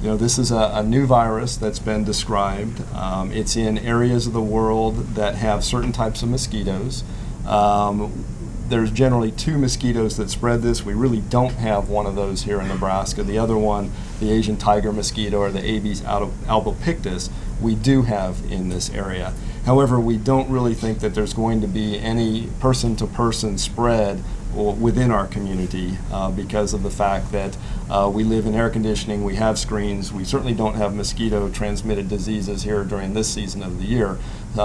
This is a new virus that's been described. It's in areas of the world that have certain types of mosquitoes. There's generally 2 mosquitoes that spread this. We really don't have one of those here in Nebraska. The other one, the Asian tiger mosquito, or the Aedes albopictus, we do have in this area. However, we don't really think that there's going to be any person-to-person spread within our community because of the fact that we live in air conditioning, we have screens, we certainly don't have mosquito-transmitted diseases here during this season of the year.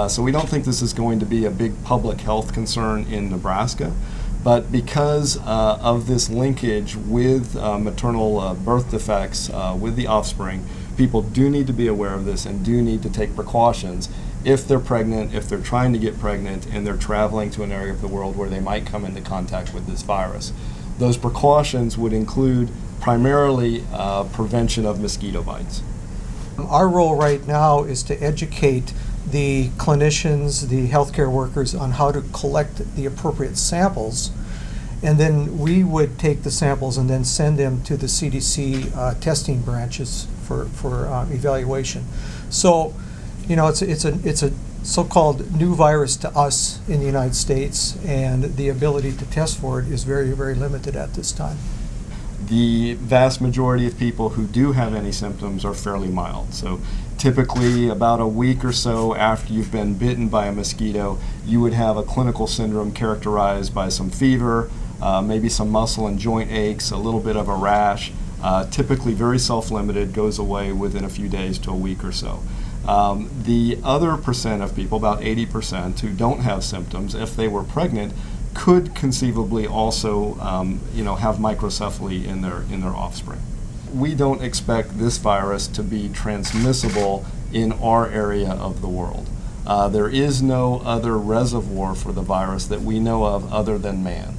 So we don't think this is going to be a big public health concern in Nebraska. But because of this linkage with maternal birth defects with the offspring, people do need to be aware of this and do need to take precautions if they're pregnant, if they're trying to get pregnant, and they're traveling to an area of the world where they might come into contact with this virus. Those precautions would include primarily prevention of mosquito bites. Our role right now is to educate the clinicians, the healthcare workers on how to collect the appropriate samples, and then we would take the samples and then send them to the CDC testing branches for evaluation. So, it's a so-called new virus to us in the United States, and the ability to test for it is very, very limited at this time. The vast majority of people who do have any symptoms are fairly mild. So typically about a week or so after you've been bitten by a mosquito, you would have a clinical syndrome characterized by some fever, maybe some muscle and joint aches, a little bit of a rash, typically very self-limited, goes away within a few days to a week or so. The other percent of people, about 80%, who don't have symptoms, if they were pregnant, could conceivably also have microcephaly in their offspring. We don't expect this virus to be transmissible in our area of the world. There is no other reservoir for the virus that we know of other than man.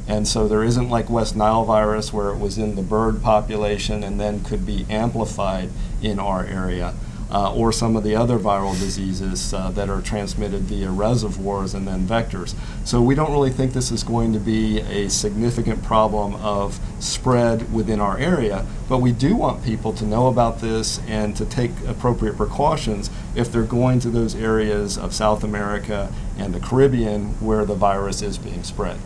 And so there isn't like West Nile virus where it was in the bird population and then could be amplified in our area. Or some of the other viral diseases that are transmitted via reservoirs and then vectors. So we don't really think this is going to be a significant problem of spread within our area, but we do want people to know about this and to take appropriate precautions if they're going to those areas of South America and the Caribbean where the virus is being spread.